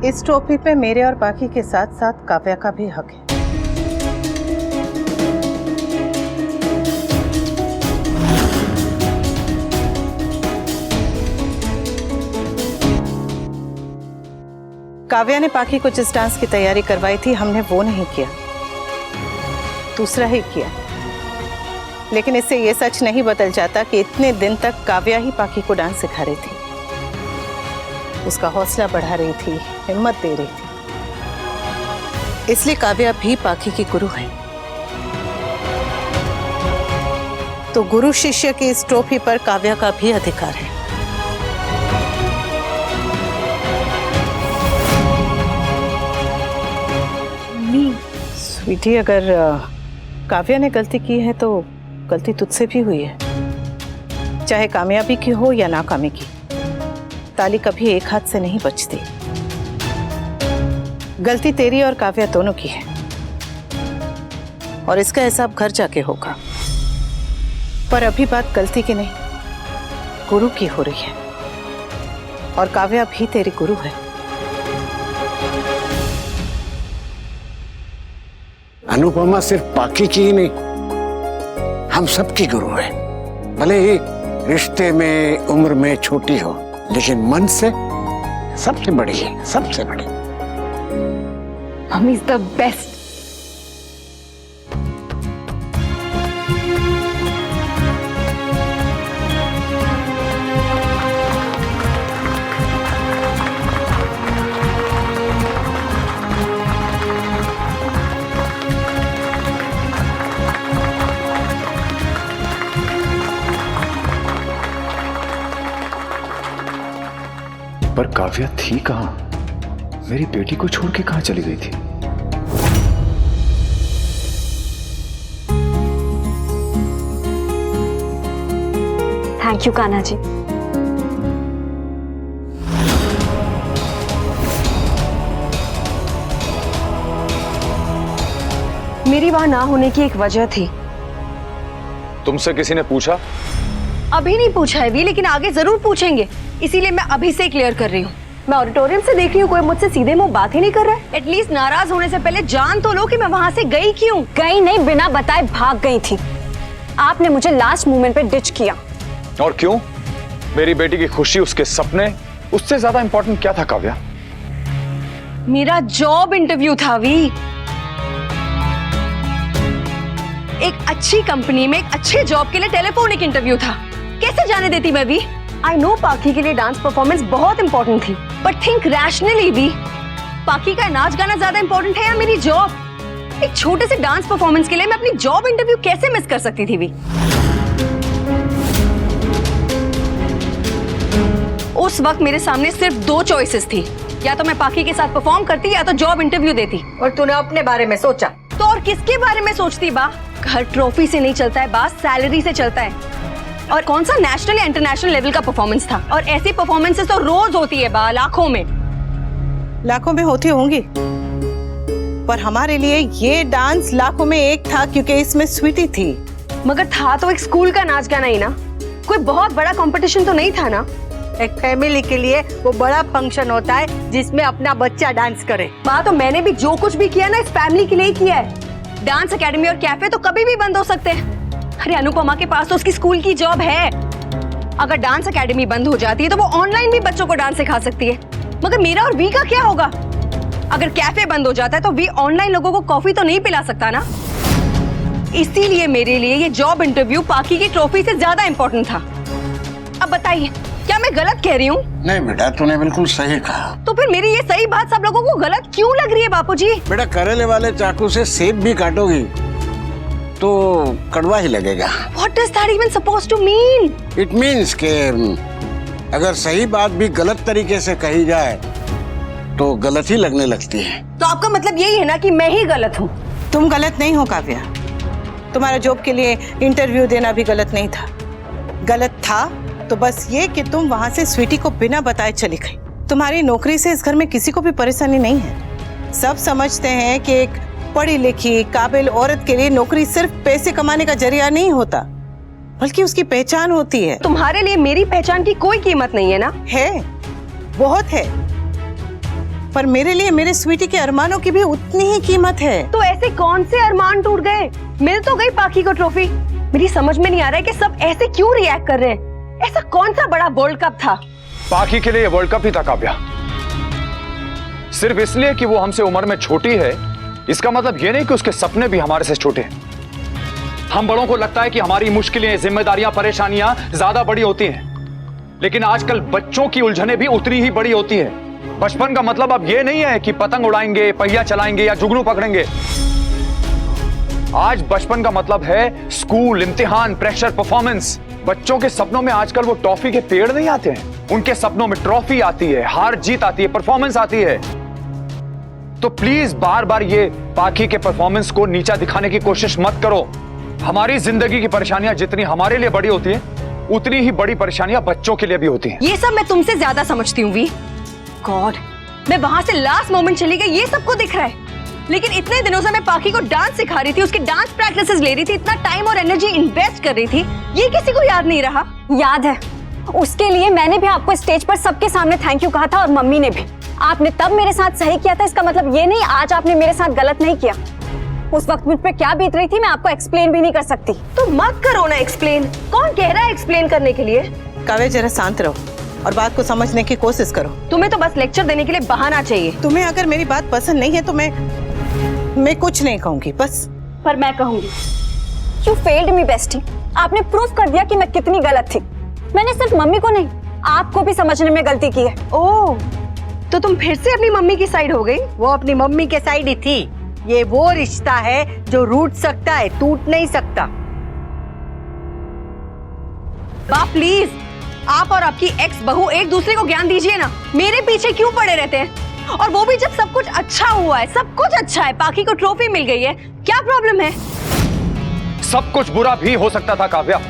इस ट्रॉफी पे मेरे और बाकी के साथ साथ काव्या का भी हक है। काव्या ने पाखी को जिस डांस की तैयारी करवाई थी हमने वो नहीं किया, दूसरा ही किया। लेकिन इससे ये सच नहीं बदल जाता कि इतने दिन तक काव्या ही पाखी को डांस सिखा रही थी, उसका हौसला बढ़ा रही थी, हिम्मत दे रही थी। इसलिए काव्या भी पाखी की गुरु है। तो गुरु शिष्य की इस ट्रॉफी पर काव्या का भी अधिकार है। स्वीटी, अगर काव्या ने गलती की है तो गलती तुझसे भी हुई है, चाहे कामयाबी की हो या नाकामी की। ताली कभी एक हाथ से नहीं बचती। गलती तेरी और काव्या दोनों की है और इसका हिसाब घर जाके होगा। पर अभी बात गलती की नहीं, गुरु की हो रही है और काव्या भी तेरी गुरु है। अनुपमा सिर्फ पाखी की ही नहीं, हम सबकी गुरु है। भले ही रिश्ते में उम्र में छोटी हो, लेकिन मन से सबसे बड़ी है, सबसे बड़ी। Mummy is the best. पर काव्या थी कहां? मेरी बेटी को छोड़ के कहां चली गई थी? Thank you Kanha ji. मेरी वहां ना होने की एक वजह थी। तुमसे किसी ने पूछा? अभी नहीं पूछा है भी, लेकिन आगे जरूर पूछेंगे, इसीलिए मैं अभी से क्लियर कर रही हूँ। मैं ऑडिटोरियम से देख रही हूँ कोई मुझसे सीधे मुंह बात ही नहीं कर रहा है। एटलीस्ट नाराज होने से पहले जान तो लो कि मैं वहां से गई क्यों। गई नहीं, बिना बताए भाग गई थी। आपने मुझे लास्ट मोमेंट पे डिच किया। और क्यों? मेरी बेटी की खुशी, उसके सपने, उससे ज्यादा इंपॉर्टेंट क्या था काव्या? मेरा जॉब इंटरव्यू था वी। एक अच्छी कंपनी में एक अच्छे जॉब के लिए टेलीफोनिक इंटरव्यू था। कैसे जाने देती मैं भी? आई नो पाखी के लिए डांस परफॉर्मेंस बहुत इंपॉर्टेंट थी, बट थिंक रैशनली भी। पाखी का नाच गाना ज्यादा इंपॉर्टेंट है या मेरी जॉब? एक छोटे से डांस परफॉर्मेंस के लिए मैं अपनी जॉब इंटरव्यू कैसे मिस कर सकती थी भी? उस वक्त मेरे सामने सिर्फ दो चॉइसेस थी, या तो मैं पाखी के साथ परफॉर्म करती या तो जॉब इंटरव्यू देती। और तूने अपने बारे में सोचा तो और किसके बारे में सोचती बा? घर ट्रॉफी से नहीं चलता है बा, सैलरी से चलता है। और कौन सा नेशनल या इंटरनेशनल लेवल का परफॉर्मेंस था? और ऐसी परफॉर्मेंसेस तो रोज होती है बा, लाखों में होती होंगी, पर हमारे लिए ये डांस लाखों में एक था, क्योंकि इसमें स्वीटी थी। मगर था तो एक स्कूल का नाच गाना ही ना, कोई बहुत बड़ा कंपटीशन तो नहीं था ना। एक फैमिली के लिए वो बड़ा फंक्शन होता है जिसमें अपना बच्चा डांस करे। बात तो मैंने भी जो कुछ भी किया ना इस फैमिली के लिए ही किया है। डांस एकेडमी और कैफे तो कभी भी बंद हो सकते हैं। अरे अनुपमा के पास तो उसकी स्कूल की जॉब है। अगर डांस एकेडमी बंद हो जाती है तो वो ऑनलाइन भी बच्चों को डांस सिखा सकती है। मगर मेरा और वी का क्या होगा? अगर कैफे बंद हो जाता है तो वी ऑनलाइन लोगों को कॉफी तो नहीं पिला सकता ना। इसीलिए मेरे लिए ये जॉब इंटरव्यू पाखी की ट्रॉफी से ज्यादा इंपॉर्टेंट था। अब बताइए, क्या मैं गलत कह रही हूँ? नहीं बेटा, तूने बिल्कुल सही कहा। तो फिर मेरी ये सही बात सब लोगों को गलत क्यों लग रही है बापूजी? बेटा, करेले वाले चाकू से सेब भी काटोगी तो कड़वा ही लगेगा। What does that even supposed to mean? It means के अगर सही बात भी गलत तरीके से कही जाए तो गलत ही लगने लगती है। तो आपका मतलब यही है ना कि मैं ही गलत हूँ? तुम गलत नहीं हो काव्या, तुम्हारा जॉब के लिए इंटरव्यू देना भी गलत नहीं था। गलत था तो बस ये कि तुम वहां से स्वीटी को बिना बताए चली गई। तुम्हारी नौकरी से इस घर में किसी को भी परेशानी नहीं है। सब समझते हैं कि एक पढ़ी लिखी काबिल औरत के लिए नौकरी सिर्फ पैसे कमाने का जरिया नहीं होता, बल्कि उसकी पहचान होती है। तुम्हारे लिए मेरी पहचान की कोई कीमत नहीं है ना? है, बहुत है। पर मेरे लिए मेरे स्वीटी के अरमानों की भी उतनी ही कीमत है। तो ऐसे कौन से अरमान टूट गए? मिल तो गई पाखी को ट्रॉफी। मेरी समझ में नहीं आ रहा है कि सब ऐसे क्यों रिएक्ट कर रहे हैं। ऐसा कौन सा बड़ा वर्ल्ड कप था? पाखी के लिए वर्ल्ड कप ही था काव्या। सिर्फ इसलिए कि वो हमसे उम्र में छोटी है, इसका मतलब ये नहीं कि उसके सपने भी हमारे से छोटे हैं। हम बड़ों को लगता है कि हमारी मुश्किलें, जिम्मेदारियां, परेशानियां ज्यादा बड़ी होती हैं, लेकिन आजकल बच्चों की उलझनें भी उतनी ही बड़ी होती हैं। बचपन का मतलब अब ये नहीं है कि पतंग उड़ाएंगे, पहिया चलाएंगे या जुगनू पकड़ेंगे। आज बचपन का मतलब है स्कूल, इम्तिहान, प्रेशर, परफॉर्मेंस। बच्चों के सपनों में आजकल वो टॉफी के पेड़ नहीं आते हैं, उनके सपनों में ट्रॉफी आती है, हार जीत आती है, परफॉर्मेंस आती है। तो प्लीज बार बार ये पाखी के परफॉर्मेंस को नीचा दिखाने की कोशिश मत करो। हमारी जिंदगी की परेशानियां जितनी हमारे लिए बड़ी होती हैं, उतनी ही बड़ी परेशानियां बच्चों के लिए भी होती हैं। ये सब मैं तुमसे ज्यादा समझती हूँ वी। गॉड, मैं वहां से लास्ट मोमेंट चली गई, ये सबको दिख रहा है। लेकिन इतने दिनों से मैं पाखी को डांस सिखा रही थी, उसकी डांस प्रैक्टिसेस ले रही थी, इतना टाइम और एनर्जी इन्वेस्ट कर रही थी, ये किसी को याद नहीं रहा? याद है, उसके लिए मैंने भी आपको स्टेज पर सबके सामने थैंक यू कहा था और मम्मी ने भी। आपने तब मेरे साथ सही किया था, इसका मतलब ये नहीं आज आपने मेरे साथ गलत नहीं किया। उस वक्त मुझ पे क्या बीत रही थी मैं आपको एक्सप्लेन भी नहीं कर सकती। तो मत करो ना एक्सप्लेन। कौन कह रहा है एक्सप्लेन करने के लिए? काव्या जरा शांत रहो और बात को समझने की कोशिश करो। तुम्हें तो बस लेक्चर देने के लिए बहाना चाहिए। तुम्हें अगर मेरी बात पसंद नहीं है तो मैं कुछ नहीं कहूंगी बस। पर मैं कहूंगी, यू फेल्ड मी बेस्टी। आपने प्रूफ कर दिया कि मैं कितनी गलत थी। मैंने सिर्फ मम्मी को नहीं, आपको भी समझने में गलती की है। ओह, तो तुम फिर से अपनी मम्मी की साइड हो गई? वो अपनी मम्मी के साइड ही थी। ये वो रिश्ता है जो रूठ सकता है, टूट नहीं सकता। बाप प्लीज, आप और आपकी एक्स बहू एक दूसरे को ज्ञान दीजिए ना। मेरे पीछे क्यों पड़े रहते हैं? और वो भी जब सब कुछ अच्छा हुआ है, सब कुछ अच्छा है, पाखी को ट्रॉफी मिल गई है, क्या प्रॉब्लम है? सब कुछ बुरा भी हो सकता था काव्या।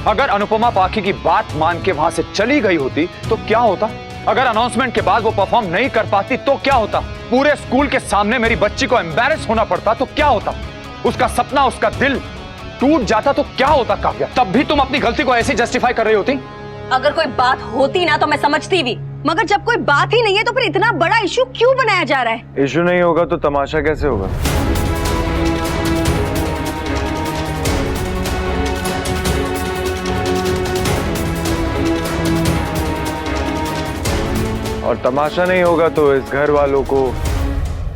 अगर अनुपमा पाखी की बात मान के वहां से चली गई होती तो क्या होता? अगर अनाउंसमेंट के बाद वो परफॉर्म नहीं कर पाती तो क्या होता? पूरे स्कूल के सामने मेरी बच्ची को एम्बैरेस होना पड़ता तो क्या होता? उसका सपना, उसका दिल टूट जाता तो क्या होता काव्या? तब भी तुम अपनी गलती को ऐसे जस्टिफाई कर रही होती? अगर कोई बात होती ना तो मैं समझती भी, मगर जब कोई बात ही नहीं है तो फिर इतना बड़ा इशू क्यों बनाया जा रहा है? इशू नहीं होगा तो तमाशा कैसे होगा? और तमाशा नहीं होगा तो इस घर वालों को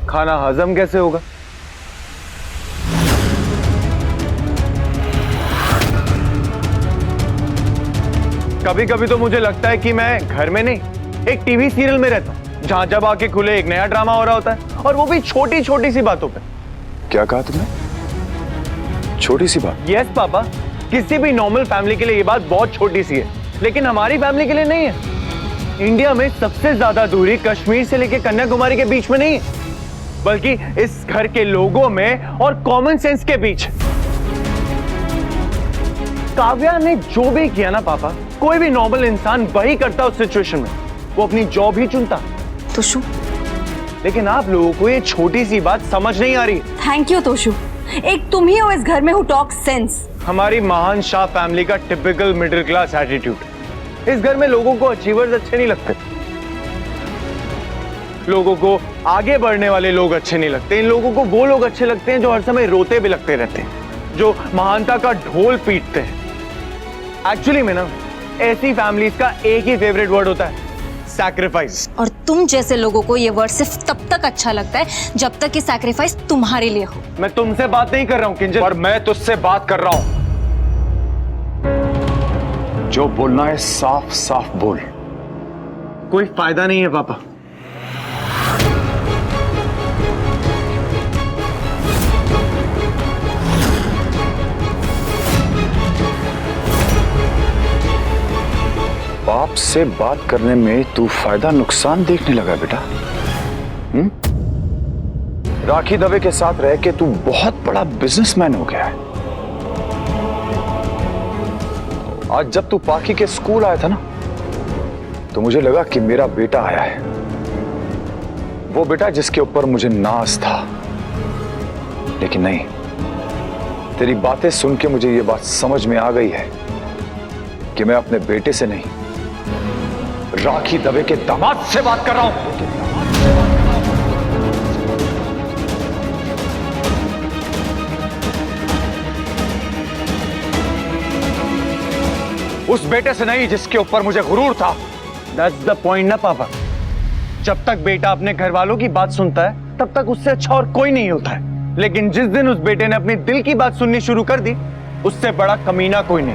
खाना हजम कैसे होगा? कभी कभी तो मुझे लगता है कि मैं घर में नहीं, एक टीवी सीरियल में रहता हूं, जहां जब आके खुले एक नया ड्रामा हो रहा होता है, और वो भी छोटी छोटी सी बातों पे। क्या कहा तुमने? छोटी सी बात? यस पापा, किसी भी नॉर्मल फैमिली के लिए ये बात बहुत छोटी सी है, लेकिन हमारी फैमिली के लिए नहीं है। इंडिया में सबसे ज्यादा दूरी कश्मीर से लेकर कन्याकुमारी के बीच में नहीं है, बल्कि इस घर के लोगों में और कॉमन सेंस के बीच। काव्या ने जो भी किया ना पापा, कोई भी नॉर्मल इंसान वही करता उस सिचुएशन में, वो अपनी जॉब ही चुनता। तोशु, लेकिन आप लोगों को ये छोटी सी बात समझ नहीं आ रही। थैंक यू तोशु, एक तुम ही हो इस घर में हु टॉक सेंस। हमारी महान शाह फैमिली का टिपिकल मिडिल क्लास एटीट्यूड। इस घर में लोगों को अचीवर्स अच्छे नहीं लगते, लोगों को आगे बढ़ने वाले लोग अच्छे नहीं लगते। इन लोगों को वो लोग अच्छे लगते हैं जो हर समय रोते बिलखते रहते हैं, जो महानता का ढोल पीटते हैं। एक्चुअली में ना, ऐसी फैमिलीज का एक ही फेवरेट वर्ड होता है, सैक्रिफाइस। और तुम जैसे लोगों को ये वर्ड सिर्फ तब तक अच्छा लगता है जब तक ये सैक्रिफाइस तुम्हारे लिए हो। मैं तुमसे बात नहीं कर रहा हूं किंजल, पर मैं तुझसे बात कर रहा हूं। जो बोलना है साफ साफ बोल। कोई फायदा नहीं है पापा। बाप से बात करने में तू फायदा नुकसान देखने लगा बेटा? राखी दवे के साथ रह के तू बहुत बड़ा बिजनेसमैन हो गया है। आज जब तू पाखी के स्कूल आया था ना, तो मुझे लगा कि मेरा बेटा आया है, वो बेटा जिसके ऊपर मुझे नाज था। लेकिन नहीं, तेरी बातें सुन के मुझे ये बात समझ में आ गई है कि मैं अपने बेटे से नहीं, राखी दवे के दामाद से बात कर रहा हूं। उस बेटे से नहीं जिसके ऊपर मुझे गुरूर था। दैट्स द पॉइंट ना पापा। जब तक बेटा अपने घर वालों की बात सुनता है तब तक उससे अच्छा और कोई नहीं होता है, लेकिन जिस दिन उस बेटे ने अपनी दिल की बात सुननी शुरू कर दी, उससे बड़ा कमीना कोई नहीं।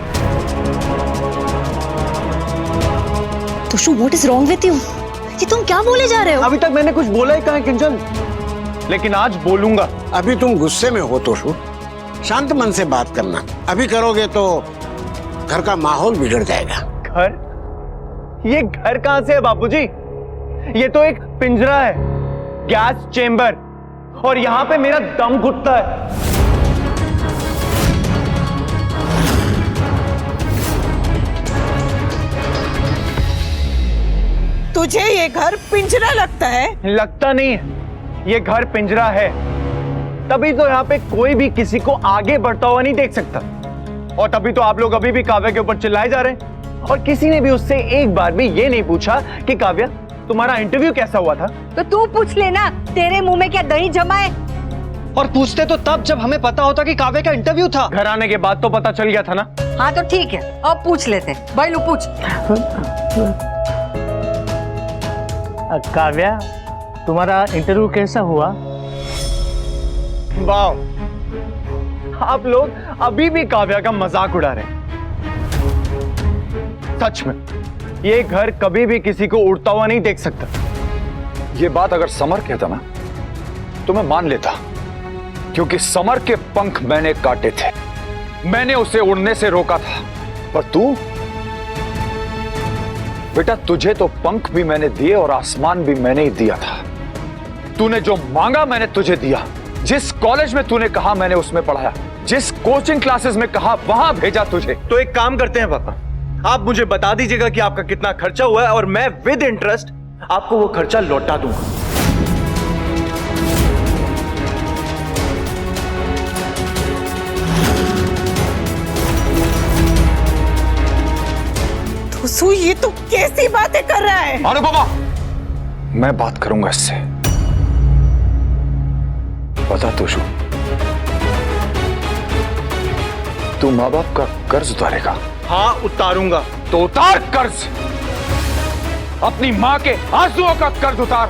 Tushu, what is wrong with you? ये तुम क्या बोले जा रहे हो? अभी तक मैंने कुछ बोला ही कहाँ है किंजल, लेकिन आज बोलूंगा। अभी तुम गुस्से में हो तोशु, शांत मन से बात करना। अभी करोगे तो घर का माहौल बिगड़ जाएगा। घर? ये घर कहां से है बापूजी? ये तो एक पिंजरा है, गैस चेंबर, और यहां पे मेरा दम घुटता है। तुझे ये घर पिंजरा लगता है? लगता नहीं है, ये घर पिंजरा है। तभी तो यहाँ पे कोई भी किसी को आगे बढ़ता हुआ नहीं देख सकता, और तभी तो आप लोग अभी भी काव्या के ऊपर चिल्लाए जा रहे हैं। और किसी ने भी उससे एक बार भी ये नहीं पूछा कि काव्या, तुम्हारा इंटरव्यू कैसा हुआ था? तो तू पूछ लेना, तेरे मुंह में क्या दही जमा है? और पूछते तो तब जब हमें पता होता कि काव्या का इंटरव्यू था। घर आने के बाद तो पता चल गया था ना। हाँ तो ठीक है, अब पूछ लेते। भाई लू पूछ। काव्या, तुम्हारा इंटरव्यू कैसा हुआ? वाह, आप लोग अभी भी काव्या का मजाक उड़ा रहे हैं। सच में ये घर कभी भी किसी को उड़ता हुआ नहीं देख सकता। ये बात अगर समर कहता ना तो मैं मान लेता, क्योंकि समर के पंख मैंने काटे थे, मैंने उसे उड़ने से रोका था। पर तू बेटा, तुझे तो पंख भी मैंने दिए और आसमान भी मैंने ही दिया था। तूने जो मांगा मैंने तुझे दिया, जिस कॉलेज में तूने कहा मैंने उसमें पढ़ाया, जिस कोचिंग क्लासेस में कहा वहां भेजा तुझे। तो एक काम करते हैं पापा, आप मुझे बता दीजिएगा कि आपका कितना खर्चा हुआ है और मैं विद इंटरेस्ट आपको वो खर्चा लौटा दूंगा। तुसु, ये तो कैसी बातें कर रहा है? अनुपमा, मैं बात करूंगा इससे। बता तुषु, तू माँ बाप का कर्ज उतारेगा? हाँ उतारूंगा। तो उतार कर्ज, अपनी माँ के आंसुओं का कर्ज उतार,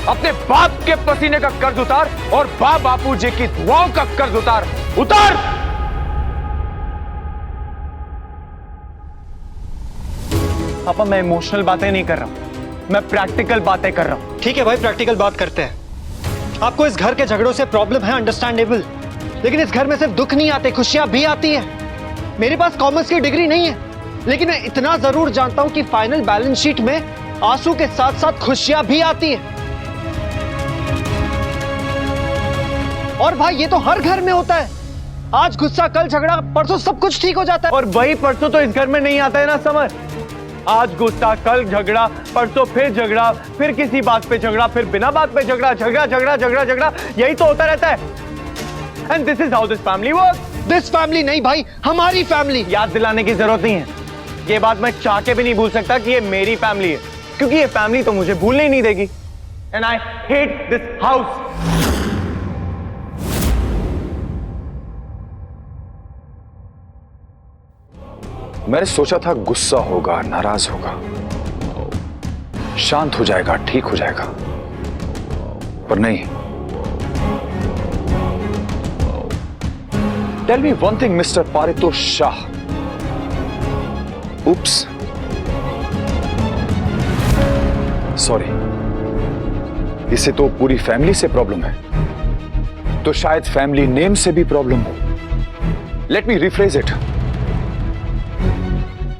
अपने बाप के पसीने का कर्ज उतार, और बाप बापू जी की दुआओं का कर्ज उतार। उतार। पापा, मैं इमोशनल बातें नहीं कर रहा हूं, मैं प्रैक्टिकल बातें कर रहा हूं। ठीक है भाई, प्रैक्टिकल बात करते हैं। आपको इस घर के झगड़ों से प्रॉब्लम है, अंडरस्टैंडेबल, लेकिन इस घर में सिर्फ दुख नहीं आते, खुशियां भी आती है। मेरे पास कॉमर्स की डिग्री नहीं है, लेकिन मैं इतना जरूर जानता हूं कि फाइनल बैलेंस शीट में आंसू के साथ साथ खुशियां भी आती है। और भाई, ये तो हर घर में होता है। आज गुस्सा, कल झगड़ा, परसों सब कुछ ठीक हो जाता है। और वही परसों तो इस घर में नहीं आता है ना समर। आज गुस्सा, कल झगड़ा, परसों फिर झगड़ा, फिर किसी बात पे झगड़ा, फिर बिना बात पे झगड़ा, झगड़ा झगड़ा झगड़ा झगड़ा, यही तो होता रहता है। And this is how this family works. This family नहीं भाई, हमारी फैमिली। याद दिलाने की जरूरत नहीं है, ये बात मैं चाह के भी नहीं भूल सकता कि ये मेरी फैमिली है, क्योंकि ये फैमिली तो मुझे भूलने ही नहीं देगी। And I hate this house. मैंने सोचा था गुस्सा होगा, नाराज होगा, शांत हो जाएगा, ठीक हो जाएगा, पर नहीं। Tell me one thing mister Paritosh Shah. Oops, sorry, इसे तो पूरी फैमिली से प्रॉब्लम है, तो शायद फैमिली नेम से भी प्रॉब्लम हो। Let me rephrase it.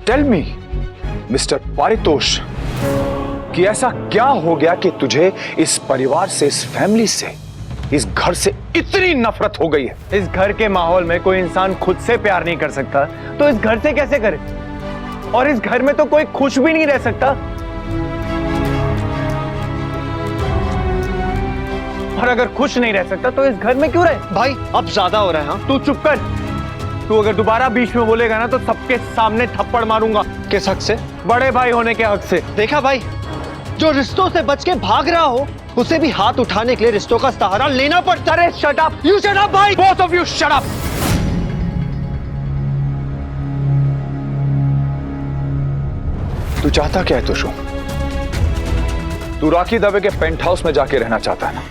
Tell me mister Paritosh कि ऐसा क्या हो गया कि तुझे इस परिवार से, इस फैमिली से, इस घर से इतनी नफरत हो गई है? इस घर के माहौल में कोई इंसान खुद से प्यार नहीं कर सकता, तो इस घर से कैसे करे? और इस घर में तो कोई खुश भी नहीं रह सकता। और अगर खुश नहीं रह सकता तो इस घर में क्यों रहे? भाई अब ज्यादा हो रहा है। हाँ, तू चुप कर। तू अगर दोबारा बीच में बोलेगा ना तो सबके सामने थप्पड़ मारूंगा। किस हक से? बड़े भाई होने के हक से। देखा भाई, जो रिश्तों से बच के भाग रहा हो उसे भी हाथ उठाने के लिए रिश्तों का सहारा लेना पड़ता है। Shut up, you shut up भाई, both of you shut up. तू चाहता क्या है तुषु? तू राखी दवे के पेंट हाउस में जाके रहना चाहता है ना?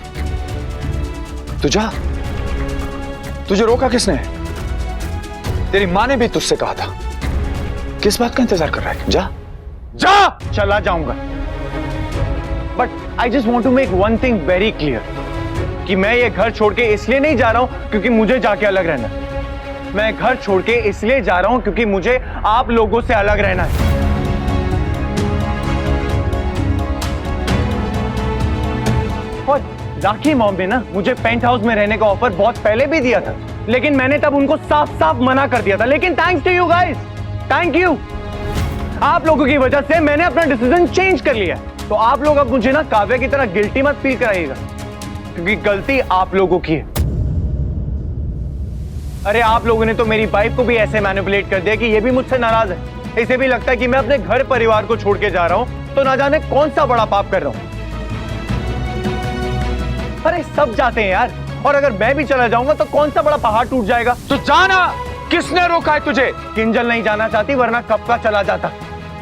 तू जा। तुझे रोका किसने? तेरी माँ ने भी तुझसे कहा था। किस बात का इंतजार कर रहा है? जा जा। चला जाऊंगा, but I just want to make one thing very clear कि मैं ये घर छोड़ के इसलिए नहीं जा रहा हूं क्योंकि मुझे जाके अलग रहना है। मैं घर छोड़ के इसलिए जा रहा हूं क्योंकि मुझे आप लोगों से अलग रहना है। और राखी मॉम ने ना मुझे पेंट हाउस में रहने का ऑफर बहुत पहले भी दिया था, लेकिन मैंने तब उनको साफ साफ मना कर दिया था। लेकिन thanks to you guys, thank you, आप लोगों की वजह से मैंने अपना डिसीजन चेंज कर लिया। तो आप लोग अब मुझे ना काव्या की तरह गिल्टी मत फील कराइएगा, क्योंकि गलती आप लोगों की है। अरे आप लोगों ने तो मेरी वाइफ को भी ऐसे मैनिपुलेट कर दिया कि ये भी मुझसे नाराज है। इसे भी लगता है कि मैं अपने घर परिवार को छोड़ के जा रहा हूं तो ना जाने कौन सा बड़ा पाप कर रहा हूं। अरे सब जाते हैं यार, और अगर मैं भी चला जाऊंगा तो कौन सा बड़ा पहाड़ टूट जाएगा। तो जाना। किसने रोका है तुझे? किंजल नहीं जाना चाहती, वरना कब का चला जाता।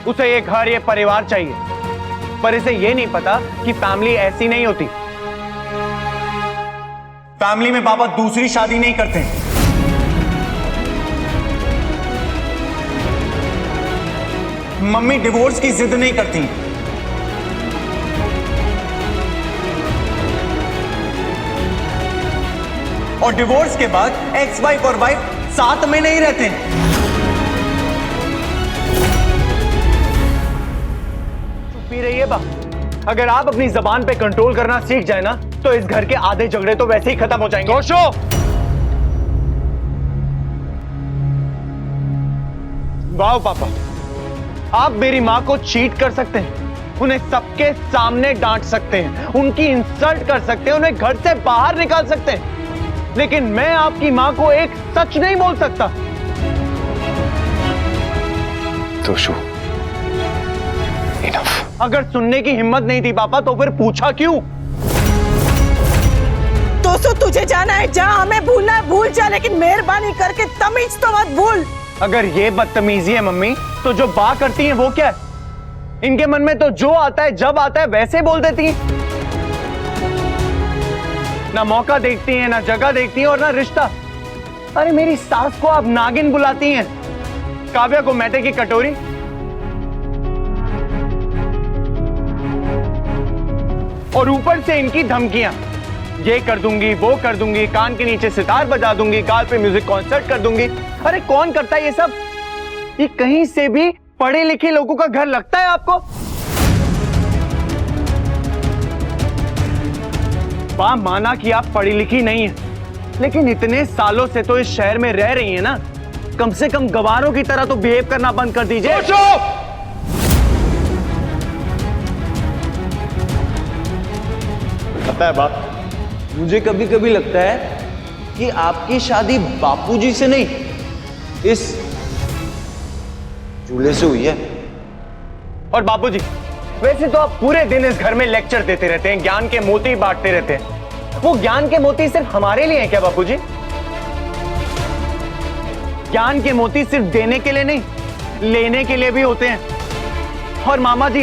उसे ये घर ये परिवार चाहिए, पर इसे ये नहीं पता कि फैमिली ऐसी नहीं होती। फैमिली में पापा दूसरी शादी नहीं करते। मम्मी डिवोर्स की जिद नहीं करती। और डिवोर्स के बाद एक्स वाइफ और वाइफ साथ में नहीं रहते। चुप ही रहिए बा। अगर आप अपनी जबान पे कंट्रोल करना सीख जाए ना तो इस घर के आधे झगड़े तो वैसे ही खत्म हो जाएंगे। तोशो, वाह पापा, आप मेरी माँ को चीट कर सकते हैं, उन्हें सबके सामने डांट सकते हैं, उनकी इंसल्ट कर सकते हैं, उन्हें घर से बाहर निकाल सकते हैं, लेकिन मैं आपकी माँ को एक सच नहीं बोल सकता। तोशो, इनफ। अगर सुनने की हिम्मत नहीं थी पापा तो फिर पूछा क्यों? तो तुझे जाना है जा, हमें भूलना है भूल जा, लेकिन मेहरबानी करके तमीज तो मत भूल। अगर ये बदतमीजी है मम्मी, तो जो बा करती हैं वो क्या है? इनके मन में तो जो आता है जब आता है वैसे बोल देती हैं। ना मौका देखती हैं, ना जगह देखती हैं और ना रिश्ता। अरे मेरी सास को आप नागिन बुलाती हैं, काव्या को मैदे की कटोरी। और ऊपर से इनकी धमकियां, ये कर दूंगी वो कर दूंगी, कान के नीचे सितार बजा दूंगी, गाल पे म्यूजिक कॉन्सर्ट कर दूंगी। अरे कौन करता है ये सब? ये कहीं से भी पढ़े लिखे लोगों का घर लगता है आपको? वाह, माना कि आप पढ़ी लिखी नहीं है, लेकिन इतने सालों से तो इस शहर में रह रही है ना, कम से कम गवारों की तरह तो बिहेव करना बंद कर दीजिए। पता है बाप, मुझे कभी कभी लगता है कि आपकी शादी बापूजी से नहीं, इस चूल्हे से हुई है। और बापूजी, वैसे तो आप पूरे दिन इस घर में लेक्चर देते रहते हैं, ज्ञान के मोती बांटते रहते हैं। वो ज्ञान के मोती सिर्फ हमारे लिए हैं क्या बापूजी? ज्ञान के मोती सिर्फ देने के लिए नहीं, लेने के लिए भी होते हैं। और मामा जी,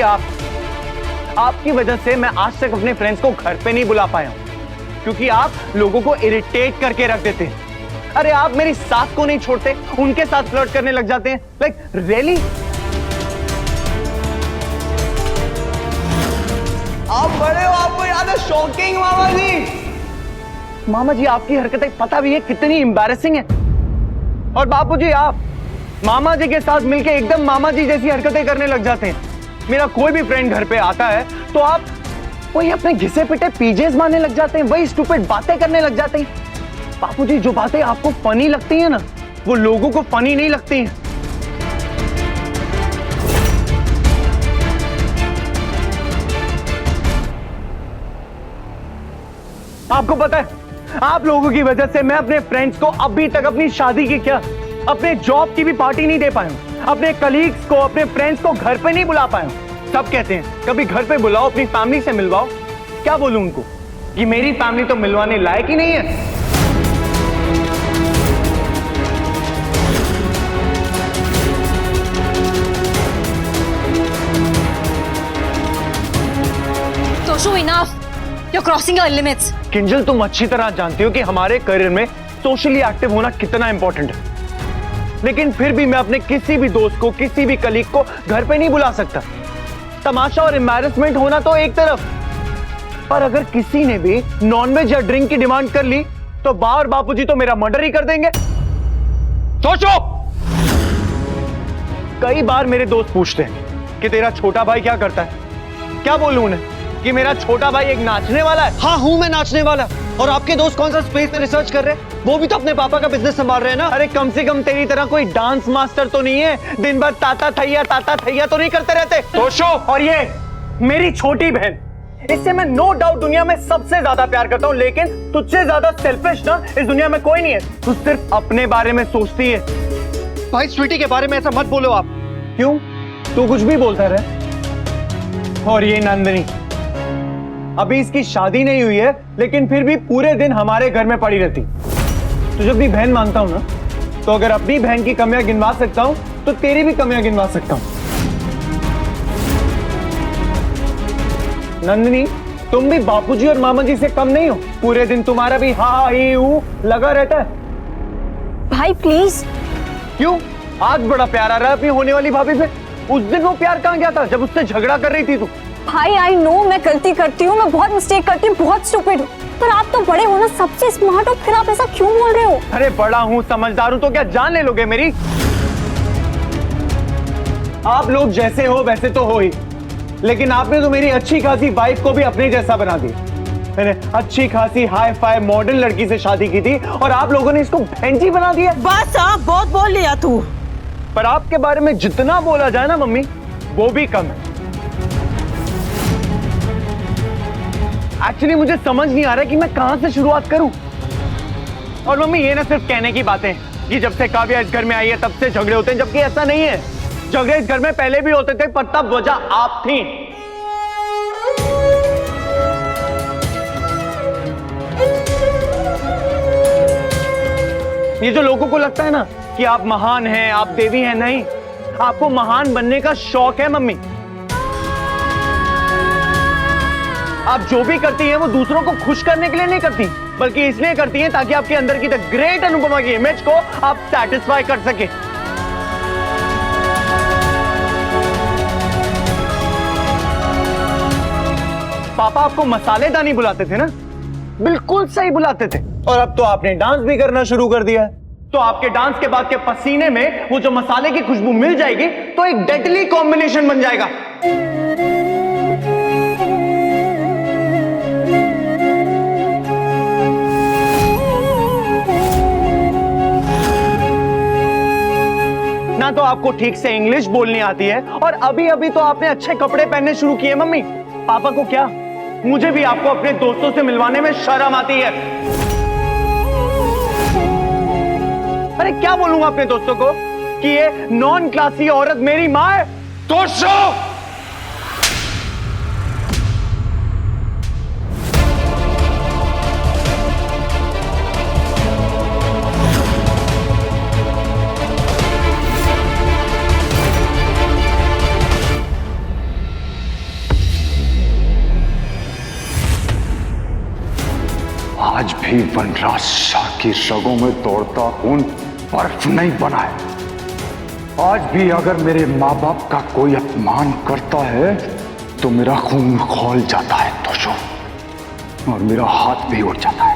आपकी वजह से मैं आज तक अपने फ्रेंड्स को घर पे नहीं बुला पाया हूं, क्योंकि आप लोगों को इरिटेट करके रख देते हैं। अरे आप मेरी सास को नहीं छोड़ते, उनके साथ फ्लर्ट करने लग जाते हैं। Like really? आप बड़े हो, आपको याद है? शॉकिंग मामा जी। मामा जी, आपकी हरकतें पता भी है कितनी एम्बैरेसिंग है। और बापूजी, आप मामा जी के साथ मिलके एकदम मामा जी जैसी हरकतें करने लग जाते हैं। मेरा कोई भी फ्रेंड घर पे आता है तो आप वही अपने घिसे पिटे पीजेस मारने लग जाते हैं, वही स्टूपिड बातें करने लग जाते हैं। बापूजी, जो बातें आपको फनी लगती हैं ना, वो लोगों को फनी नहीं लगती हैं। आपको पता है, आप लोगों की वजह से मैं अपने फ्रेंड्स को अभी तक अपनी शादी की क्या, अपने जॉब की भी पार्टी नहीं दे पाया हूं। अपने कलीग्स को, अपने फ्रेंड्स को घर पे नहीं बुला पाया हूं। सब कहते हैं कभी घर पे बुलाओ, अपनी फैमिली से मिलवाओ। क्या बोलूं उनको कि मेरी फैमिली तो मिलवाने लायक ही नहीं है। You're crossing your limits. Kinjal, तुम अच्छी तरह जानती हो कि हमारे करियर में सोशली एक्टिव होना कितना इंपॉर्टेंट है, लेकिन फिर भी मैं अपने किसी भी दोस्त को, किसी भी कलीग को घर पे नहीं बुला सकता। तमाशा और एम्बैरेसमेंट होना तो एक तरफ, पर अगर किसी ने भी नॉनवेज या ड्रिंक की डिमांड कर ली तो बा और बापूजी तो मेरा मर्डर ही कर देंगे। सोचो, कई बार मेरे दोस्त पूछते हैं कि तेरा छोटा भाई क्या करता है। क्या बोलूं उन्हें कि मेरा छोटा भाई एक नाचने वाला है? हाँ हूं मैं नाचने वाला। और आपके दोस्त कौन सा स्पेस में रिसर्च कर रहे हैं? वो भी तो अपने पापा का बिजनेस संभाल रहे हैं ना। अरे कम से कम तेरी तरह कोई डांस मास्टर तो नहीं है, दिन भर ताता थैया तो नहीं करते रहते। सोचो, और ये मेरी छोटी बहन, इससे मैं नो डाउट दुनिया में सबसे ज्यादा प्यार करता हूँ, लेकिन तुझसे ज्यादा सेल्फिश ना इस दुनिया में कोई नहीं है। तू सिर्फ अपने बारे में सोचती है। भाई स्वीटी के बारे में ऐसा मत बोलो आप। क्यों? तू कुछ भी बोलता रहे। और ये नंदिनी, अभी इसकी शादी नहीं हुई है, लेकिन फिर भी पूरे दिन हमारे घर में पड़ी रहती। तुझे अपनी बहन मानता हूं ना, तो अगर अपनी बहन की कमियां गिनवा सकता हूं तो तेरी भी कमियां गिनवा सकता हूं। नंदिनी, तुम भी बापूजी और मामा जी से कम नहीं हो। पूरे दिन तुम्हारा भी हा ही हूं लगा रहता है। भाई प्लीज। क्यों? आज बड़ा प्यार आ रहा है अपनी होने वाली भाभी पे। उस दिन वो प्यार कहां गया था जब उससे झगड़ा कर रही थी तू? भाई आई नो मैं गलती करती हूँ, मैं बहुत मिस्टेक करती हूँ, बहुत स्टूपिड हूँ, पर आप तो बड़े हो ना, सबसे स्मार्ट हो, फिर आप ऐसा क्यों बोल रहे हो? अरे बड़ा हूं, समझदार हूं, तो क्या जान ले लोगे मेरी? आप लोग जैसे हो वैसे तो हो ही, लेकिन आपने तो मेरी अच्छी खासी वाइफ को भी अपने जैसा बना दिया। मैंने अच्छी खासी हाई फाई मॉडर्न लड़की से शादी की थी और आप लोगों ने इसको भैंजी बना दिया। बस आप बहुत बोल लिया तू। पर आपके बारे में जितना बोला जाए ना मम्मी, वो भी कम है। एक्चुअली मुझे समझ नहीं आ रहा कि मैं कहां से शुरुआत करूं। और मम्मी, ये ना सिर्फ कहने की बातें कि जब से काव्या इस घर में आई है तब से झगड़े होते हैं, जबकि ऐसा नहीं है। झगड़े इस घर में पहले भी होते थे, पर तब वजह आप थी। ये जो लोगों को लगता है ना कि आप महान हैं, आप देवी हैं, नहीं, आपको महान बनने का शौक है मम्मी। आप जो भी करती हैं वो दूसरों को खुश करने के लिए नहीं करती, बल्कि इसलिए करती हैं ताकि आपके अंदर की द ग्रेट अनुपमा की इमेज को आप सैटिस्फाई कर सके। पापा आपको मसालेदानी बुलाते थे ना? बिल्कुल सही बुलाते थे। और अब तो आपने डांस भी करना शुरू कर दिया है, तो आपके डांस के बाद के पसीने में वो जो मसाले की खुशबू मिल जाएगी तो एक डेडली कॉम्बिनेशन बन जाएगा। ना तो आपको ठीक से इंग्लिश बोलनी आती है, और अभी अभी तो आपने अच्छे कपड़े पहनने शुरू किए मम्मी। पापा को क्या, मुझे भी आपको अपने दोस्तों से मिलवाने में शर्म आती है। अरे क्या बोलूंगा अपने दोस्तों को कि ये नॉन क्लासी औरत मेरी मां है? दोस्तों, आज भी वनराज शाह की रगों में दौड़ता खून बर्फ नहीं बना है। आज भी अगर मेरे माँ बाप का कोई अपमान करता है तो मेरा खून खौल जाता है दोषो, और मेरा हाथ भी उठ जाता है।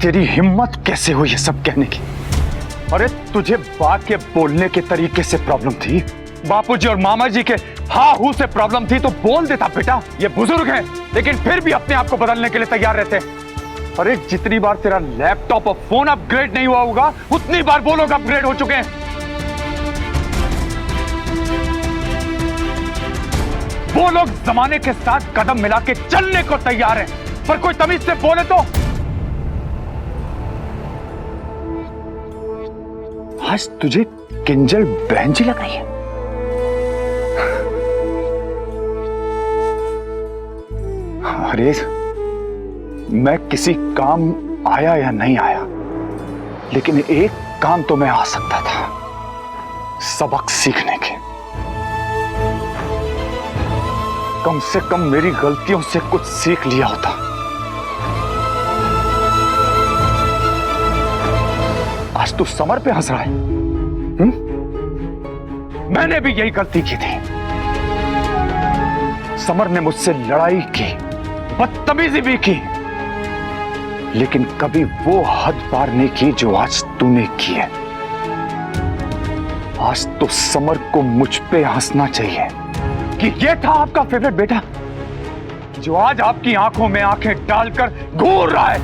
तेरी हिम्मत कैसे हुई ये सब कहने की? अरे तुझे बात के बोलने के तरीके से प्रॉब्लम थी, बापूजी और मामा जी के हाँ हूं से प्रॉब्लम थी तो बोल देता बेटा, ये बुजुर्ग हैं लेकिन फिर भी अपने आप को बदलने के लिए तैयार रहते हैं। अरे जितनी बार तेरा लैपटॉप और फोन अपग्रेड नहीं हुआ होगा उतनी बार वो लोग अपग्रेड हो चुके हैं। वो लोग जमाने के साथ कदम मिला के चलने को तैयार हैं, पर कोई तमीज से बोले तो। आज तुझे किंजल बहन जी लग रही है? अरे मैं किसी काम आया या नहीं आया, लेकिन एक काम तो मैं आ सकता था, सबक सीखने के। कम से कम मेरी गलतियों से कुछ सीख लिया होता। आज तू समर पे हंस रहा है? मैंने भी यही गलती की थी। समर ने मुझसे लड़ाई की, बदतमीजी भी की, लेकिन कभी वो हद पार नहीं की जो आज तूने की है। आज तो समर को मुझ पे हंसना चाहिए कि ये था आपका फेवरेट बेटा जो आज आपकी आंखों में आंखें डालकर घूर रहा है।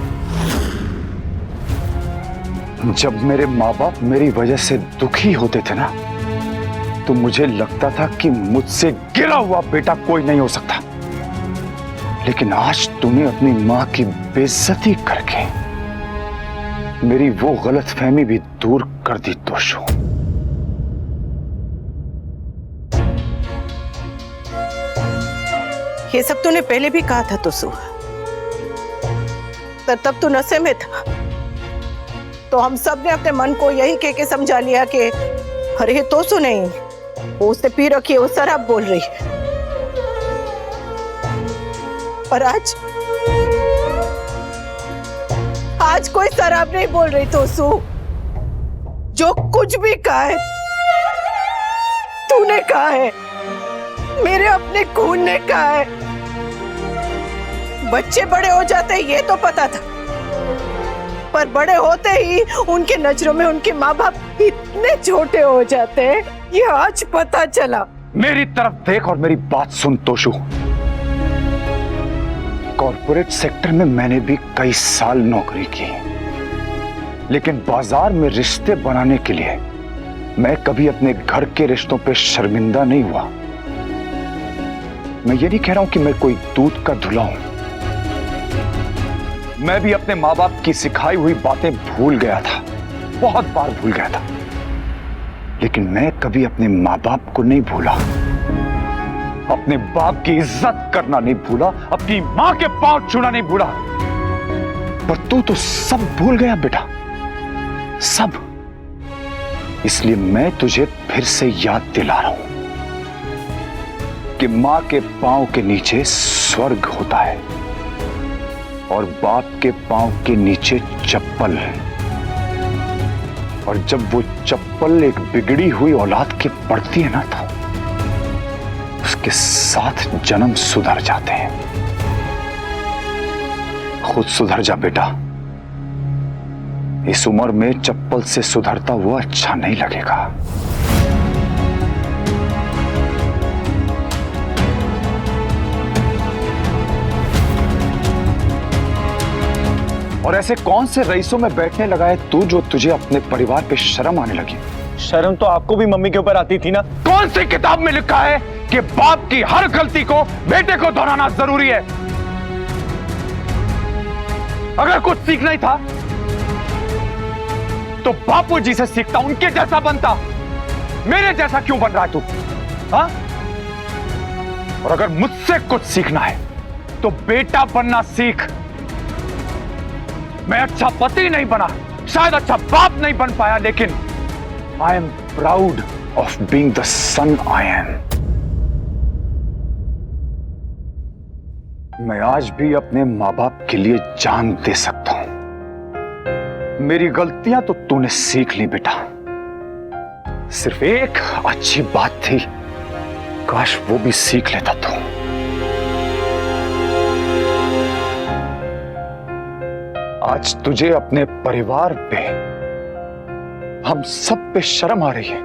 जब मेरे माँ बाप मेरी वजह से दुखी होते थे ना, तो मुझे लगता था कि मुझसे गिरा हुआ बेटा कोई नहीं हो सकता। लेकिन आज तूने अपनी मां की बेइज्जती करके मेरी वो गलतफहमी भी दूर कर दी तोशु। ये सब तूने पहले भी कहा था तोसु, तब तू नशे में था। तो हम सब ने अपने मन को यही कह के समझा लिया कि अरे ये तोसु नहीं, वो उसने पी रखी है, वो शराब बोल रही है। और आज कोई शराब नहीं बोल रही तोसु। जो कुछ भी कहा है तूने कहा है, मेरे अपने खून ने कहा है। बच्चे बड़े हो जाते हैं ये तो पता था, पर बड़े होते ही उनके नजरों में उनके माँ बाप इतने छोटे हो जाते हैं, ये आज पता चला। मेरी तरफ देख और मेरी बात सुन तोशु। कॉर्पोरेट सेक्टर में मैंने भी कई साल नौकरी की, लेकिन बाजार में रिश्ते बनाने के लिए मैं कभी अपने घर के रिश्तों पे शर्मिंदा नहीं हुआ। मैं ये नहीं कह रहा हूं कि मैं कोई दूध का धुला हूं। मैं भी अपने माँ बाप की सिखाई हुई बातें भूल गया था, बहुत बार भूल गया था, लेकिन मैं कभी अपने माँ बाप को नहीं भूला, अपने बाप की इज्जत करना नहीं भूला, अपनी माँ के पांव छूना नहीं भूला। पर तू तो सब भूल गया बेटा, सब। इसलिए मैं तुझे फिर से याद दिला रहा हूं कि माँ के पांव के नीचे स्वर्ग होता है और बाप के पांव के नीचे चप्पल है। और जब वो चप्पल एक बिगड़ी हुई औलाद के पड़ती है ना, तो उसके साथ जन्म सुधर जाते हैं। खुद सुधर जा बेटा, इस उम्र में चप्पल से सुधरता हुआ अच्छा नहीं लगेगा। और ऐसे कौन से रईसों में बैठने लगा है तू जो तुझे अपने परिवार पे शर्म आने लगी? शर्म तो आपको भी मम्मी के ऊपर आती थी ना। कौन सी किताब में लिखा है कि बाप की हर गलती को बेटे को दोहराना जरूरी है? अगर कुछ सीखना ही था तो बापूजी से सीखता, उनके जैसा बनता। मेरे जैसा क्यों बन रहा है तू? हाँ? और अगर मुझसे कुछ सीखना है तो बेटा बनना सीख। मैं अच्छा पति नहीं बना, शायद अच्छा बाप नहीं बन पाया, लेकिन I am proud of being the son I am. मैं आज भी अपने मां बाप के लिए जान दे सकता हूं। मेरी गलतियां तो तूने सीख ली बेटा, सिर्फ एक अच्छी बात थी, काश वो भी सीख लेता तू। आज तुझे अपने परिवार पे, हम सब पे शर्म आ रही है।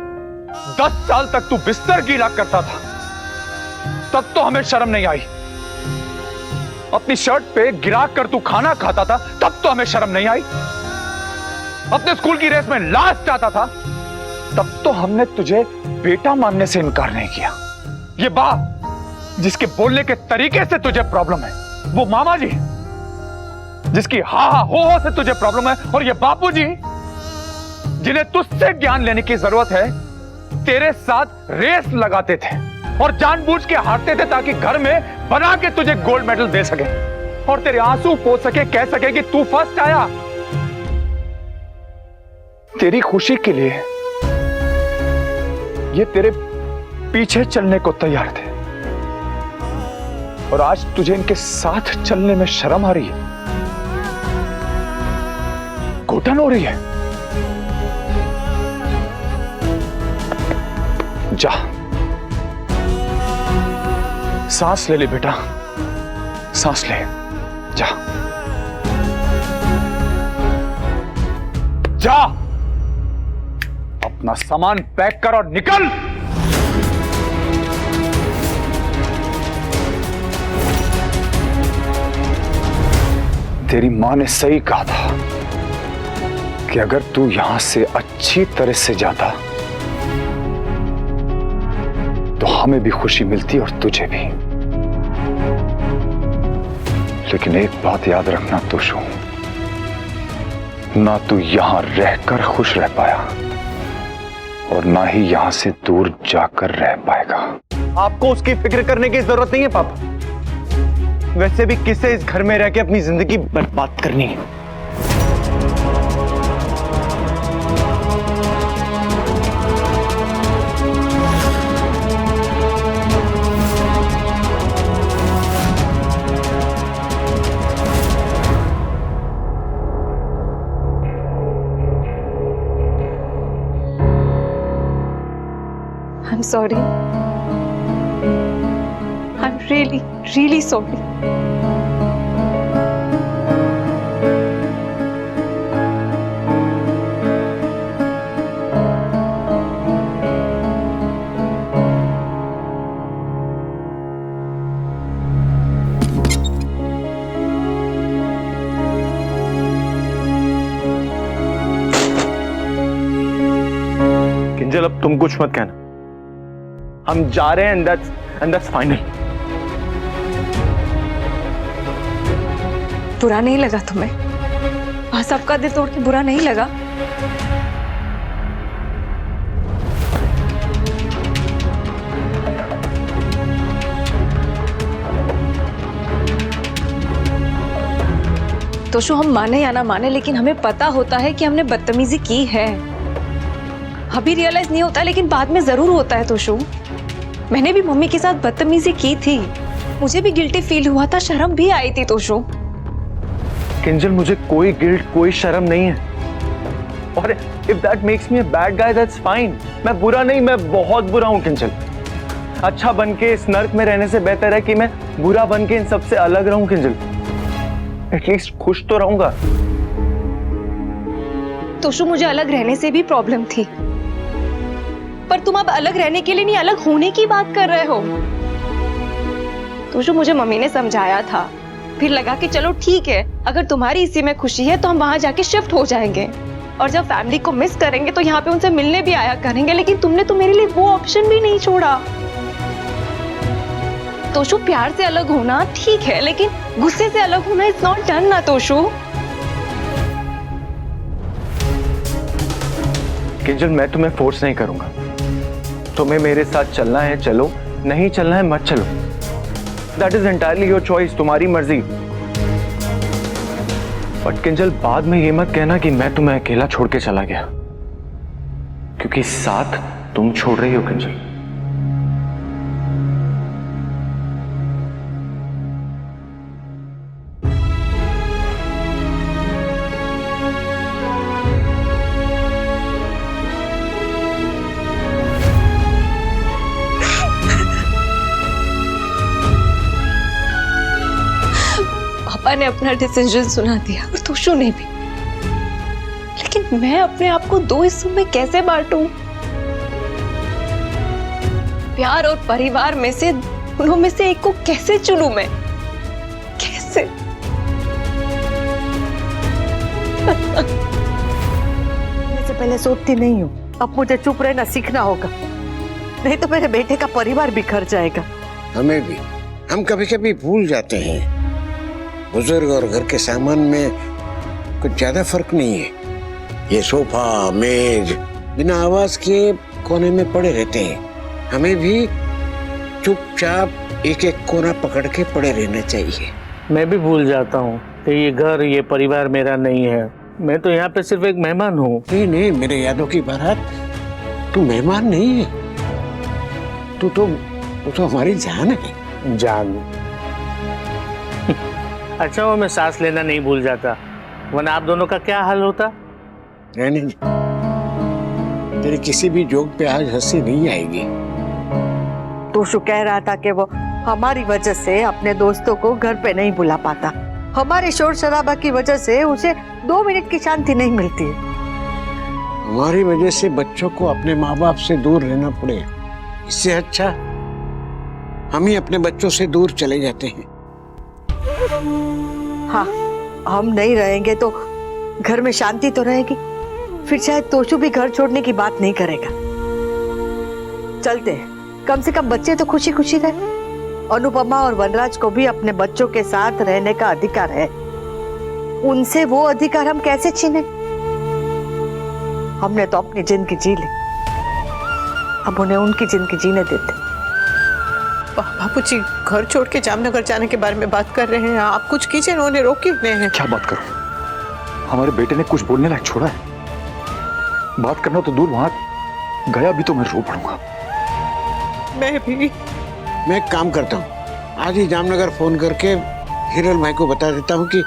10 साल तक तू बिस्तर गीला करता था, तब तो हमें शर्म नहीं आई। अपनी शर्ट पे गिरा कर तू खाना खाता था, तब तो हमें शर्म नहीं आई। अपने स्कूल की रेस में लास्ट आता था, तब तो हमने तुझे बेटा मानने से इनकार नहीं किया। ये बा जिसके बोलने के तरीके से तुझे प्रॉब्लम है, वो मामा जी जिसकी हा हा हो से तुझे प्रॉब्लम है, और ये बापूजी जिन्हें तुझसे ज्ञान लेने की जरूरत है, तेरे साथ रेस लगाते थे और जानबूझ के हारते थे ताकि घर में बना के तुझे गोल्ड मेडल दे सके और तेरे आंसू पोंछ सके, कह सके कि तू फर्स्ट आया। तेरी खुशी के लिए ये तेरे पीछे चलने को तैयार थे, और आज तुझे इनके साथ चलने में शर्म आ रही है, घुटन हो रही है। जा, सांस ले ले बेटा, सांस ले, जा जा, अपना सामान पैक कर और निकल। तेरी मां ने सही कहा था कि अगर तू यहां से अच्छी तरह से जाता तो हमें भी खुशी मिलती और तुझे भी। लेकिन एक बात याद रखना तोशु, ना तू यहां रहकर खुश रह पाया और ना ही यहां से दूर जाकर रह पाएगा। आपको उसकी फिक्र करने की जरूरत नहीं है पापा। वैसे भी किसे इस घर में रह के अपनी जिंदगी बर्बाद करनी है। I'm sorry. I'm really, really sorry. Kinjal, अब तुम कुछ मत कहना। हम जा रहे हैं and that's final. बुरा नहीं लगा तुम्हें? वहां सबका दिल तोड़ के बुरा नहीं लगा? तोशु, हम माने या ना माने, लेकिन हमें पता होता है कि हमने बदतमीजी की है। अभी रियलाइज नहीं होता, लेकिन बाद में जरूर होता है तोशु। मैंने भी मम्मी के साथ बदतमीजी की थी, मुझे भी गिल्टी फील हुआ था, शर्म भी आई थी तोशु। किंजल, मुझे कोई गिल्ट, कोई शर्म नहीं है। और if that makes me a bad guy, that's fine. मैं बुरा नहीं, मैं बहुत बुरा हूँ किंजल। अच्छा बन के इस नर्क में रहने से बेहतर है कि मैं बुरा बन के इन सबसे अलग रहूं किंजल। एटलीस्ट खुश तो रहूंगा। तोशु, मुझे अलग रहने से भी प्रॉब्लम थी, पर तुम अब अलग रहने के लिए नहीं, अलग होने की बात कर रहे हो। तोशु, मुझे मम्मी ने समझाया था, फिर लगा कि चलो ठीक है, अगर तुम्हारी इसी में खुशी है तो हम वहां जाके शिफ्ट हो जाएंगे, और जब फैमिली को मिस करेंगे तो यहाँ पे उनसे मिलने भी आया करेंगे। लेकिन तुमने तो मेरे लिए वो ऑप्शन भी नहीं छोड़ा। तोशु, प्यार से अलग होना ठीक है, लेकिन गुस्से से अलग होना इज नॉट डन ना तोशु। किंजल, मैं तुम्हें फोर्स नहीं करूंगा। तुम्हें मेरे साथ चलना है चलो, नहीं चलना है मत चलो। That is entirely your choice, तुम्हारी मर्जी। बट किंजल, बाद में ये मत कहना कि मैं तुम्हें अकेला छोड़ के चला गया, क्योंकि साथ तुम छोड़ रही हो किंजल। पापा ने अपना डिसीजन सुना दिया और तोशु ने भी, लेकिन मैं अपने आप को दो हिस्सों में कैसे बांटूं? प्यार और परिवार में से दोनों में से एक को कैसे चुनूं मैं? कैसे? मैं से पहले सोचती नहीं हूँ, अब मुझे चुप रहना सीखना होगा, नहीं तो मेरे बेटे का परिवार बिखर जाएगा। हमें भी, हम कभी कभी भूल जाते हैं, बुजुर्ग और घर के सामान में कुछ ज्यादा फर्क नहीं है। ये सोफा मेज बिना आवाज के कोने में पड़े रहते हैं। हमें भी चुपचाप एक एक कोना पकड़ के पड़े रहना चाहिए। मैं भी भूल जाता हूँ कि ये घर, ये परिवार मेरा नहीं है। मैं तो यहाँ पे सिर्फ एक मेहमान हूँ। नहीं नहीं, मेरे यादों की बारात, तू मेहमान नहीं है, तू तो हमारी जान है। जान? अच्छा वो मैं सांस लेना नहीं भूल जाता, वरना आप दोनों का क्या हाल होता? रहने दे। तेरी किसी भी जोक पे आज हंसी नहीं आएगी। तोशु कह रहा था कि वो हमारी वजह से अपने दोस्तों को घर पे नहीं बुला पाता। हमारे शोर शराबा की वजह से उसे 2 मिनट की शांति नहीं मिलती है। हमारी वजह से बच्चों को अपने माँ बाप से दूर रहना पड़े, इससे अच्छा हम ही अपने बच्चों से दूर चले जाते हैं। हाँ, हम नहीं रहेंगे तो घर में शांति तो रहेगी, फिर शायद तोशु भी घर छोड़ने की बात नहीं करेगा। चलते हैं, कम से कम बच्चे तो खुशी खुशी रहे। अनुपमा और वनराज को भी अपने बच्चों के साथ रहने का अधिकार है, उनसे वो अधिकार हम कैसे छीने? हमने तो अपनी जिंदगी जी ली, अब उन्हें उनकी जिंदगी जीने देते। बापूजी घर छोड़ के जामनगर जाने के बारे में बात कर रहे हैं, आप कुछ कीजिए, उन्हें रोके हुए हैं। क्या बात करूं? हमारे बेटे ने कुछ बोलने लायक छोड़ा है? बात करना तो दूर, वहां गया भी तो मैं रो पड़ूंगा। मैं एक काम करता हूँ, आज ही जामनगर फोन करके हिरल भाई को बता देता हूँ कि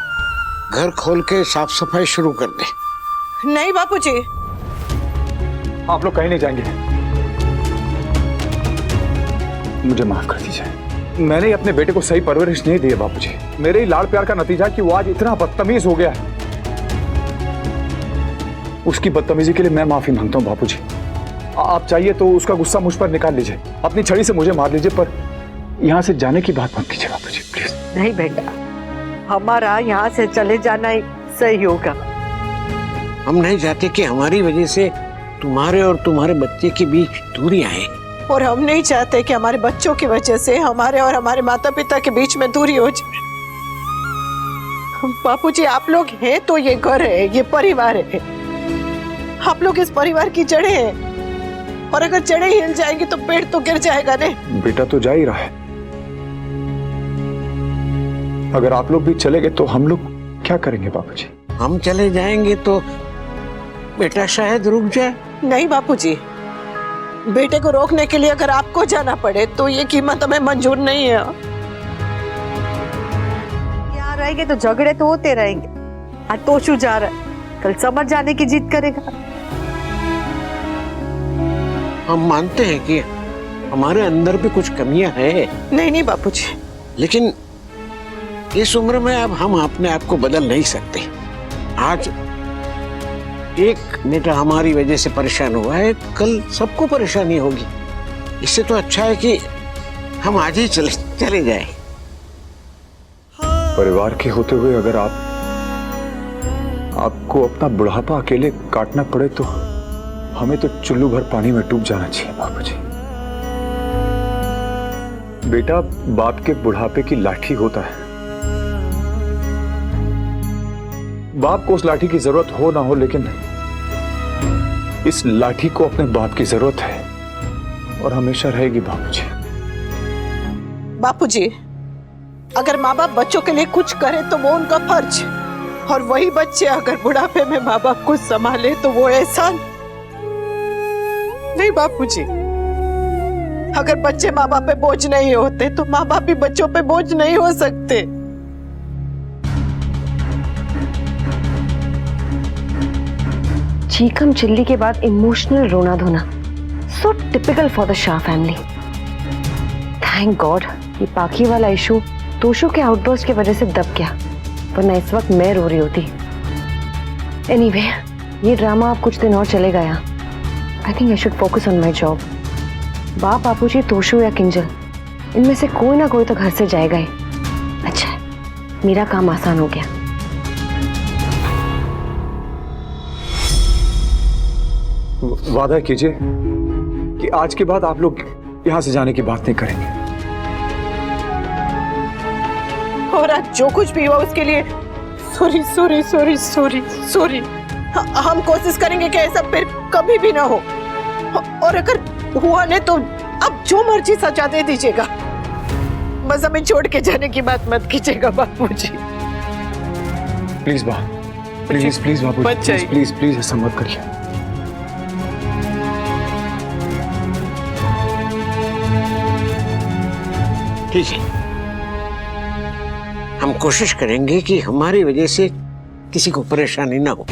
घर खोल के साफ सफाई शुरू कर दे। नहीं बापूजी, आप लोग कहीं नहीं जाएंगे। मुझे माफ कर दीजिए, मैंने ही अपने बेटे को सही परवरिश नहीं दी है बापूजी। मेरे ही लाड़ प्यार का नतीजा कि वो आज इतना बदतमीज हो गया है। उसकी बदतमीजी के लिए मैं माफी मांगता हूँ बापूजी। आप चाहिए तो उसका गुस्सा मुझ पर निकाल लीजिए, अपनी छड़ी से मुझे मार लीजिए, पर यहाँ से जाने की बात मत कीजिए बापूजी, प्लीज। नहीं बेटा, हमारा यहाँ से चले जाना ही सही होगा। हम नहीं चाहते कि हमारी वजह से तुम्हारे और तुम्हारे बच्चे के बीच दूरी आए, और हम नहीं चाहते कि हमारे बच्चों की वजह से हमारे और हमारे माता पिता के बीच में दूरी हो जाए। बापूजी आप लोग हैं तो ये घर है, ये परिवार है, आप लोग इस परिवार की जड़ें हैं, और अगर जड़ें हिल जाएंगी तो पेड़ तो गिर जाएगा ने। बेटा तो जा ही रहा है, अगर आप लोग भी चले गए तो हम लोग क्या करेंगे बापूजी? हम चले जाएंगे तो बेटा शायद रुक जाए। नहीं बापूजी, बेटे को रोकने के लिए अगर आपको जाना पड़े तो ये कीमत हमें मंजूर नहीं है। यहाँ रहेंगे तो झगड़े तो होते रहेंगे। आज तोशु जा रहा है, कल समझ जाने की जिद करेगा। हम मानते हैं कि हमारे अंदर भी कुछ कमियां हैं। नहीं बापूजी, लेकिन इस उम्र में अब हम अपने आप को बदल नहीं सकते। आज एक बेटा हमारी वजह से परेशान हुआ है, कल सबको परेशानी होगी। इससे तो अच्छा है कि हम आज ही चले जाएं। परिवार के होते हुए अगर आपको अपना बुढ़ापा अकेले काटना पड़े तो हमें तो चुल्लू भर पानी में डूब जाना चाहिए बापूजी। बेटा बाप के बुढ़ापे की लाठी होता है, बाप को उस लाठी की जरूरत हो ना हो, लेकिन इस लाठी को अपने बाप की जरूरत है और हमेशा रहेगी बापूजी। बापूजी अगर माँ बाप बच्चों के लिए कुछ करे तो वो उनका फर्ज है, और वही बच्चे अगर बुढ़ापे में माँ बाप को संभाले तो वो एहसान नहीं। बापूजी अगर बच्चे माँ बाप पे बोझ नहीं होते तो माँ बाप भी बच्चों पे बोझ नहीं हो सकते। चीकम चिल्ली के बाद इमोशनल रोना धोना, so typical for the Shah family. Thank God ये पाखी वाला इशू तोशु के आउटबर्स्ट की वजह से दब गया, वरना इस वक्त मैं रो रही होती। एनीवे, ये ड्रामा अब कुछ दिन और चलेगा यहाँ। I think I should focus on my job. बाप बापूजी, तोशु या किंजल, इनमें से कोई ना कोई तो घर से जाएगा ही। अच्छा है, मेरा काम आसान हो गया। वादा कीजिए कि आज के बाद आप लोग यहाँ से जाने की बात नहीं करेंगे। और आज जो कुछ भी हुआ उसके लिए sorry sorry sorry sorry sorry. हम कोशिश करेंगे कि ऐसा फिर कभी भी ना हो, और अगर हुआ नहीं तो अब जो मर्जी सजा दे दीजिएगा, बस हमें छोड़ के जाने की बात मत कीजिएगा Bapuji. Please please please Bapuji, please please please ऐसा मत करिए। ठीक है, हम कोशिश करेंगे कि हमारी वजह से किसी को परेशानी ना हो।